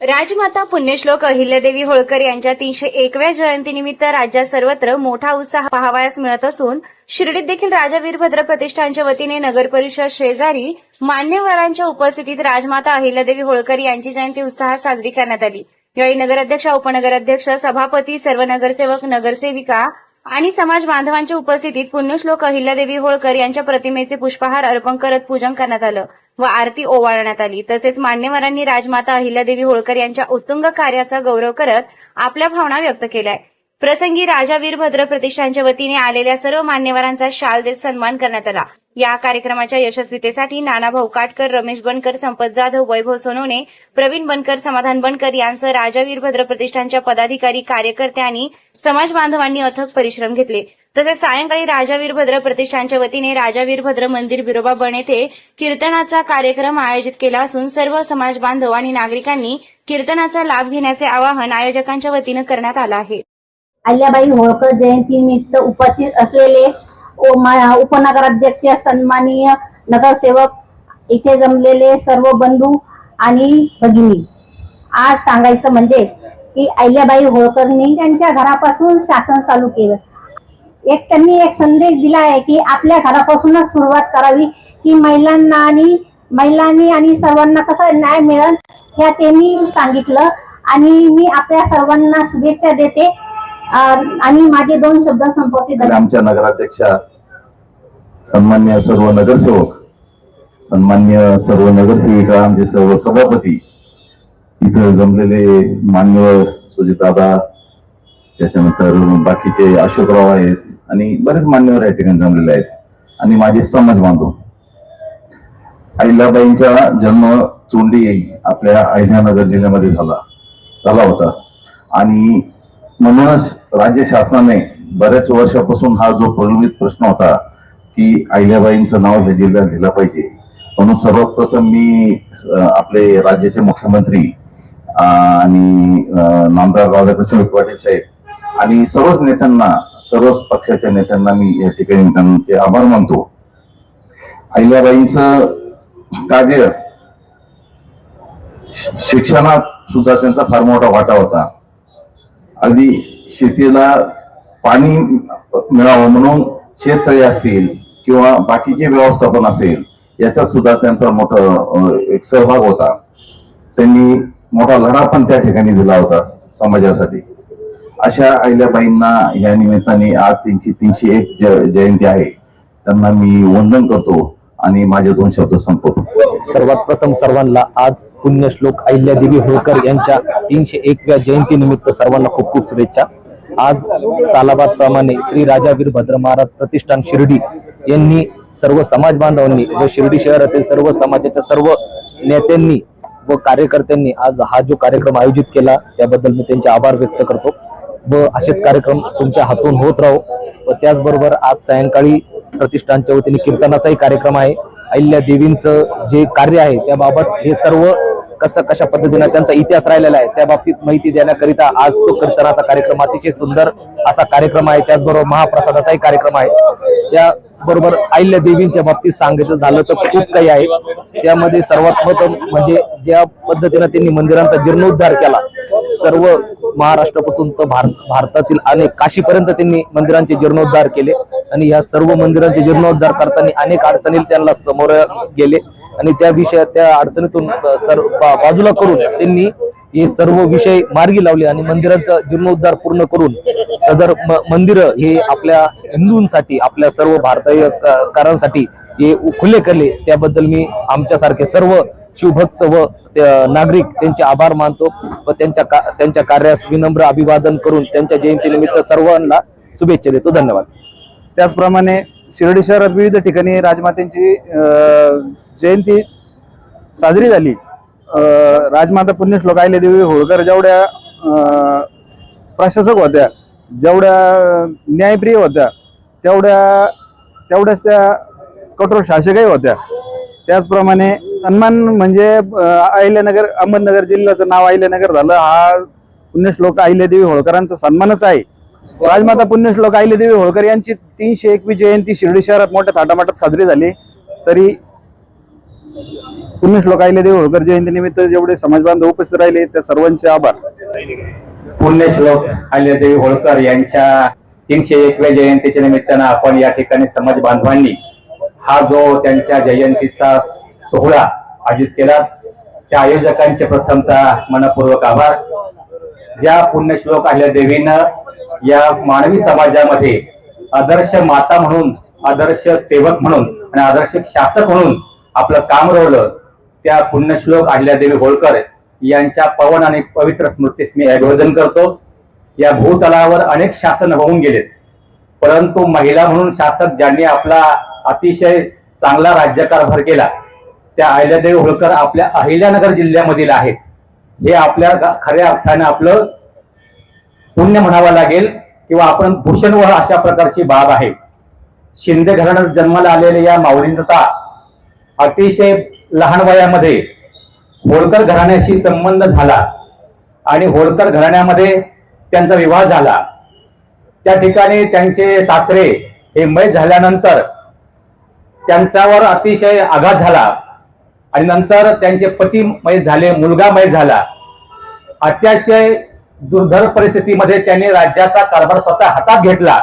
राजमाता पुण्यश्लोक अहिल्यादेवी होळकर यांच्या 301व्या जयंतीनिमित्त राज्यात सर्वत्र मोठा उत्साह पाहावयास मिळत असून शिर्डीत देखील राजा वीरभद्र प्रतिष्ठानच्या वतीने नगर परिषद शेजारी मान्यवरांच्या उपस्थितीत राजमाता अहिल्यादेवी होळकर यांची जयंती उत्साहात साजरी करण्यात आली। यावेळी नगराध्यक्ष, उपनगराध्यक्ष, सभापती, सर्व नगरसेवक, नगरसेविका आणि समाज बांधवांच्या उपस्थितीत पुण्यश्लोक अहिल्यादेवी होळकर यांच्या प्रतिमेचे पुष्पहार अर्पण करत पूजन करण्यात आलं व आरती ओवाळण्यात आली। तसेच मान्यवरांनी राजमाता अहिल्यादेवी होळकर यांच्या उत्तुंग कार्याचा गौरव करत आपल्या भावना व्यक्त केल्या। प्रसंगी राजा वीरभद्र प्रतिष्ठानच्या वतीने आलेल्या सर्व मान्यवरांचा शाल देत सन्मान करण्यात आला। या कार्यक्रमाच्या यशस्वीतेसाठी नानाभाऊ काटकर, रमेश बनकर, संपत जाधव, वैभव सोनवणे, प्रवीण बनकर, समाधान बनकर यांसह राजा वीरभद्र प्रतिष्ठानच्या पदाधिकारी, कार्यकर्ते आणि समाज बांधवांनी अथक परिश्रम घेतले। तसेच सायंकाळी राजा वीरभद्र प्रतिष्ठानच्या वतीने राजा वीरभद्र मंदिर बिरोबा बन येथे कीर्तनाचा कार्यक्रम आयोजित केला असून सर्व समाज बांधव आणि नागरिकांनी कीर्तनाचा लाभ घेण्याचे आवाहन आयोजकांच्या वतीने करण्यात आले आहे। अहिल्याबाई होळकर जयंतीनिमित्त उपस्थित असलेले उपनगराध्यक्ष, सन्माननीय नगरसेवक, इथे जमलेले सर्व बंधू आणि भगिनी, आज सांगायचं म्हणजे की अहिल्याबाई होळकरनी त्यांच्या घरापासून शासन चालू केलं। त्यांनी एक संदेश दिला आहे की आपल्या घरापासूनच सुरुवात करावी, की महिलांनी आणि सर्वांना कसा न्याय मिळेल ह्या त्यांनी सांगितलं। आणि मी आपल्या सर्वांना शुभेच्छा देते आणि माझे 2 शब्द संपवते। आमच्या नगराध्यक्षा, सन्मान्य सर्व नगरसेवक, सन्मान्य सर्व नगरसेविका, आमचे सर्व सभापती, इथं जमलेले मान्यवर सुजितदादा, त्याच्यानंतर बाकीचे अशोकराव आहेत आणि बरेच मान्यवर या ठिकाणी जमलेले आहेत, आणि माझे समाज बांधव। अहिल्याबाईंचा जन्म चोंडी आपल्या अहिल्यानगर जिल्ह्यामध्ये झाला होता, आणि म्हणूनच राज्य शासनाने बऱ्याच वर्षापासून हा जो प्रलंबित प्रश्न होता की अहिल्याबाईंचं नाव ह्या जिल्ह्यात दिलं पाहिजे, म्हणून सर्वप्रथम मी आपले राज्याचे मुख्यमंत्री आणि नामदार राधाकृष्ण विखे पाटील साहेब आणि सर्वच नेत्यांना, सर्वच पक्षाच्या नेत्यांना मी या ठिकाणी त्यांचे आभार मानतो। अहिल्याबाईंचं कार्य शिक्षणात सुद्धा त्यांचा फार मोठा वाटा होता। अगदी शेतीला पाणी मिळावं म्हणून शेततळे असतील किंवा बाकीचे व्यवस्थापन असेल, याच्यात सुद्धा त्यांचा मोठा एक सहभाग होता। त्यांनी मोठा लढा पण त्या ठिकाणी दिला होता समाजासाठी। अशा अहिल्याबाईंना या निमित्ताने आज त्यांची 301 जयंती आहे, त्यांना मी वंदन करतो आणि माझे 2 शब्द संपवतो। सर्वात प्रथम सर्वांना आज पुण्यश्लोक अहिल्यादेवी होळकर यांच्या 301व्या जयंतीनिमित्त सर्वांना खूप खूप शुभेच्छा। आज सालाबाद प्रमाणे श्री राजा वीरभद्र महाराज प्रतिष्ठान शिर्डी यांनी सर्व समाज बांधवांनी व शिर्डी शहरातील सर्व समाजाच्या सर्व नेत्यांनी व कार्यकर्त्यांनी आज हा जो कार्यक्रम आयोजित केला, त्याबद्दल मी त्यांचे आभार व्यक्त करतो व असेच कार्यक्रम तुमच्या हातून होत राहो। व त्याचबरोबर आज सायंकाळी प्रतिष्ठानच्या वतीने कीर्तनाचाही कार्यक्रम आहे। अहिल्यादेवींचं जे कार्य आहे त्याबाबत हे सर्व कशा पद्धतीने त्यांचा इतिहास राहिलेला आहे त्या बाबतीत माहिती देण्याकरिता आज तो कीर्तनाचा कार्यक्रम अतिशय सुंदर असा कार्यक्रम आहे। त्याचबरोबर महाप्रसादाचाही कार्यक्रम आहे। त्याबरोबर अहिल्यादेवींच्या बाबतीत सांगायचं झालं तर खूप काही आहे। त्यामध्ये सर्वात प्रथम म्हणजे ज्या पद्धतीने त्यांनी मंदिरांचा जीर्णोद्धार केला, सर्व महाराष्ट्रापासून तर भारतातील अनेक काशीपर्यंत त्यांनी मंदिरांचे जीर्णोद्धार केले, आणि या सर्व मंदिरांचे जीर्णोद्धार करताना अनेक अडचणी त्यांना समोर गेले, आणि त्या अडचणीतून बाजूला करून त्यांनी हे सर्व विषय मार्गी लावले आणि मंदिरांचा जीर्णोद्धार पूर्ण करून सदर मंदिर हे आपल्या हिंदूंसाठी, आपल्या सर्व भारतीयकारांसाठी हे खुले केले। त्याबद्दल मी आमच्यासारखे सर्व शिवभक्त व नागरिक त्यांचे आभार मानतो व त्यांच्या कार्यास विनम्र अभिवादन करून त्यांच्या जयंतीनिमित्त सर्वांना शुभेच्छा देतो। धन्यवाद। त्याचप्रमाणे शिर्डी शहरात विविध ठिकाणी राजमातेची जयंती साजरी झाली। राजमाता पुण्यश्लोक अहिल्यादेवी होळकर जेवढ्या प्रशासक होत्या, जेवढ्या न्यायप्रिय होत्या, तेवढ्याच त्या कठोर शासकही होत्या। त्याचप्रमाणे सन्मान म्हणजे अहिल्यानगर, अहमदनगर जिल्ह्याचं नाव अहिल्यानगर झालं, हा पुण्यश्लोक अहिल्यादेवी होळकरांचा सन्मानच आहे। राजमाता पुण्यश्लोक अहिल्यादेवी होळकर यांची 301वी जयंती शिर्डी शहरात मोठ्या थाटामाटात साजरी झाली। तरी पुण्यश्लोक अहिल्यादेवी होळकर जयंतीनिमित्त जेवढे समाजबांधव उपस्थित राहिले त्या सर्वांचे आभार. पुण्यश्लोक अहिल्यादेवी होळकर यांच्या 301व्या जयंतीच्या निमित्तानं आपण या ठिकाणी समाज बांधवांनी हा जो त्यांच्या जयंतीचा सोहळा आयोजित केला त्या आयोजकांचे प्रथमतः मनपूर्वक आभार. ज्या पुण्यश्लोक अहिल्यादेवीनं या मानवी समाजामध्ये आदर्श माता म्हणून, आदर्श सेवक म्हणून आणि आदर्श शासक म्हणून आपलं काम रोवलं, त्या पुण्यश्लोक अहिल्यादेवी होळकर यांच्या पावन आणि पवित्र स्मृतीस मी अभिवादन करतो. या भूतलावर अनेक शासन होऊन गेलेत, परंतु महिला म्हणून शासक ज्यांनी आपला अतिशय चांगला राज्यकारभार केला त्या अहिल्यादेवी होळकर आपल्या अहिल्यानगर जिल्ह्यामधील आहेत. हे आपल्या खऱ्या अर्थाने आपलं पुण्य म्हणावं लागेल किंवा आपण भूषण व अशा प्रकारची बाब आहे. शिंदे घराण्यात जन्माला आलेल्या या माऊलींचा अतिशय लहान वयामध्ये होळकर घराण्याशी संबंध झाला आणि होळकर घराण्यामध्ये त्यांचा विवाह झाला. त्या ठिकाणी त्यांचे सासरे हे मय झाल्यानंतर त्यांच्यावर अतिशय आघात झाला आणि नंतर त्यांचे पती मय झाले, मुलगा मय झाला. अतिशय दुर्धर परिस्थितीमध्ये त्यांनी राज्याचा कारभार स्वतः हातात घेतला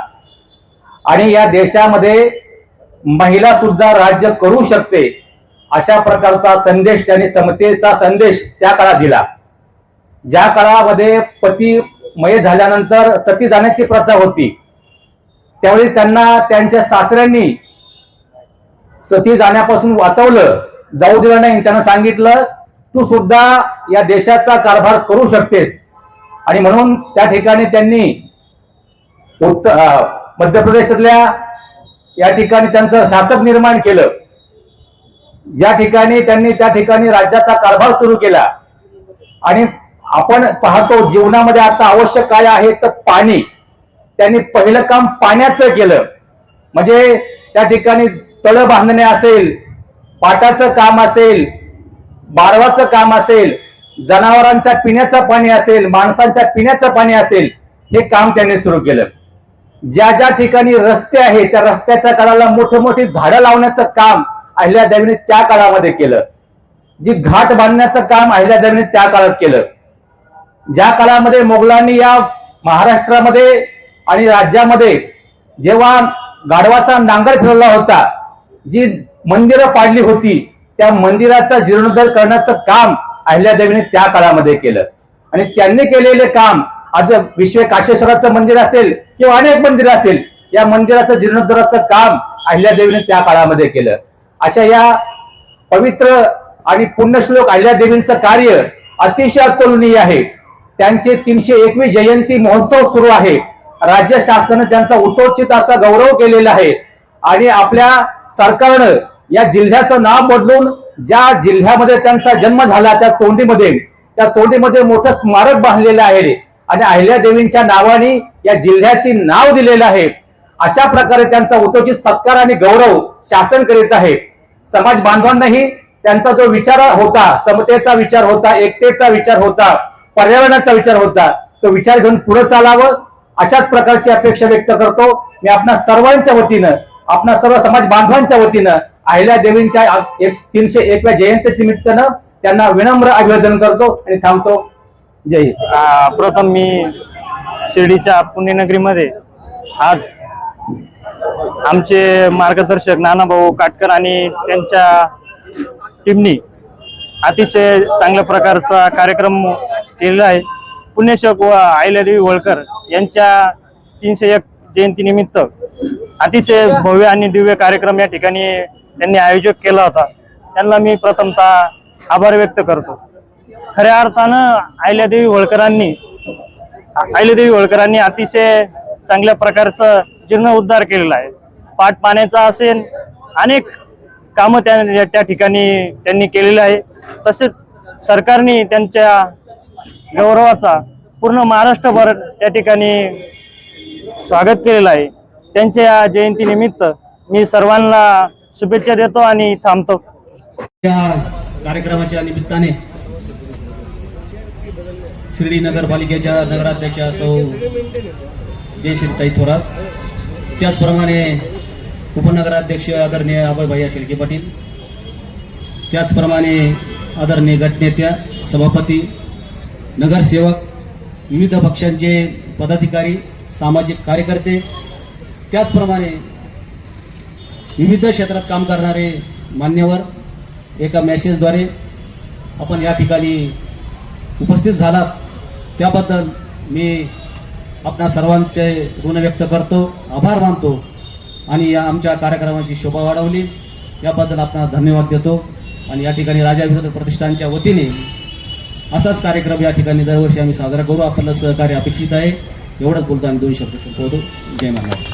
आणि या देशामध्ये महिला सुद्धा राज्य करू शकते अशा प्रकारचा संदेश त्यांनी, समतेचा संदेश त्या काळात दिला. ज्या काळामध्ये पती मय झाल्यानंतर सती जाण्याची प्रथा होती त्यावेळी त्यांना त्यांच्या सासऱ्यांनी सती जाण्यापासून वाचवलं, जाऊ दिलं नाही. त्यांना सांगितलं तू सुद्धा या देशाचा कारभार करू शकतेस आणि म्हणून त्या ठिकाणी त्यांनी मध्य प्रदेशातल्या या ठिकाणी त्यांचं शासक निर्माण केलं, ज्या ठिकाणी त्यांनी त्या ठिकाणी राज्याचा कारभार सुरू केला. आणि आपण पाहतो जीवनामध्ये आता आवश्यक काय आहे तर पाणी. त्यांनी पहिलं काम पाण्याचं केलं, म्हणजे त्या ठिकाणी तळ बांधणे असेल, पाटाचं काम असेल, बारवाचं काम असेल, जनावरांच्या पिण्याचं पाणी असेल, माणसांच्या पिण्याचं पाणी असेल, हे काम त्यांनी सुरू केलं. ज्या ज्या ठिकाणी रस्ते आहेत त्या रस्त्याच्या कडाला मोठे मोठी झाडं लावण्याचं काम अहिल्यादेवीने त्या काळामध्ये केलं. जी घाट बांधण्याचं काम अहिल्यादेवीने त्या काळात केलं. ज्या काळामध्ये मोगलांनी या महाराष्ट्रामध्ये आणि राज्यामध्ये जेव्हा गाढवाचा नांगर फिरवला होता, जी मंदिरं पाडली होती त्या मंदिराचा जीर्णोद्धार करण्याचं काम अहिल्यादेवीने त्या काळामध्ये केलं. आणि त्यांनी केलेले काम आज विश्वकाशेश्वराचं मंदिर असेल किंवा अनेक मंदिर असेल, या मंदिराचं जीर्णोद्धाराचं काम अहिल्यादेवीने त्या काळामध्ये केलं. अशा या पवित्र आणि पुण्यश्लोक अहिल्यादेवींचं कार्य अतिशय अतुलनीय आहे. त्यांचे 301वी जयंती महोत्सव सुरू आहे. राज्य शासनाने त्यांचा उतोचित असा गौरव केलेला आहे आणि आपल्या सरकारनं या जिल्ह्याचं नाव बदलून ज्या जिल्ह्यामध्ये त्यांचा जन्म झाला त्या चोंडीमध्ये मोठं स्मारक बांधलेलं आहे आणि अहिल्यादेवींच्या नावाने या जिल्ह्याची नाव दिलेलं आहे. अशा प्रकारे त्यांचा उतोचित सत्कार आणि गौरव शासन करीत आहे. समाज बांधवांनाही त्यांचा जो विचार होता, समतेचा विचार होता, एकतेचा विचार होता, पर्यावरणाचा विचार होता, तो विचार घेऊन पुढे चालावं अशाच प्रकारची अपेक्षा व्यक्त करतो. मी आपणा सर्वांच्या वतीनं, आपणा सर्व समाज बांधवांच्या वतीनं अहिल्यादेवींच्या 301व्या जयंतीच्या निमित्तानं त्यांना विनम्र अभिवादन करतो आणि थांबतो. जय हिंद. प्रथम मी शिर्डीच्या पुण्यनगरीमध्ये आज आमचे मार्गदर्शक नानाभाऊ काटकर आणि त्यांच्या टीमनी अतिशय चांगल्या प्रकारचा कार्यक्रम केलेला आहे. पुण्यश्लोक व अहिल्यादेवी होळकर यांच्या 301 जयंतीनिमित्त अतिशय भव्य आणि दिव्य कार्यक्रम या ठिकाणी त्यांनी आयोजन केला होता. त्यांना मी प्रथमतः आभार व्यक्त करतो. खऱ्या अर्थानं अहिल्यादेवी होळकरांनी अतिशय चांगल्या प्रकारचं जीर्णोद्धार केलेला आहे. पाट पाण्याचा असेल अनेक कामं त्या ठिकाणी त्यांनी केलेलं आहे. तसेच सरकारने त्यांच्या गौरवाचा पूर्ण महाराष्ट्रभर त्या ठिकाणी स्वागत केलेलं आहे. त्यांच्या जयंतीनिमित्त मी सर्वांना शुभेच्छा देतो आणि थांबतो. या कार्यक्रमाच्या निमित्ताने शिर्डी नगरपालिकेच्या नगराध्यक्षा सौ जयश्रीताई थोरात, त्याचप्रमाणे उपनगराध्यक्ष आदरणीय अभय भैया शेळके पाटील, त्याचप्रमाणे आदरणीय गटनेत्या, सभापती, नगरसेवक, विविध पक्षांचे पदाधिकारी, सामाजिक कार्यकर्ते, त्याचप्रमाणे विविध क्षेत्रात काम करणारे मान्यवर, एका मेसेजद्वारे आपण या ठिकाणी उपस्थित झालात त्याबद्दल मी आपणा सर्वांचे ऋण व्यक्त करतो, आभार मानतो आणि या आमच्या कार्यक्रमाची शोभा वाढवली याबद्दल आपणाला धन्यवाद देतो. आणि या ठिकाणी राजा विरोध प्रतिष्ठानच्या वतीने असाच कार्यक्रम या ठिकाणी दरवर्षी आम्ही साजरा करू. आपल्याला सहकार्य अपेक्षित आहे. एवढंच बोलतो आणि 2 शब्द संपवतो. जय महाराज.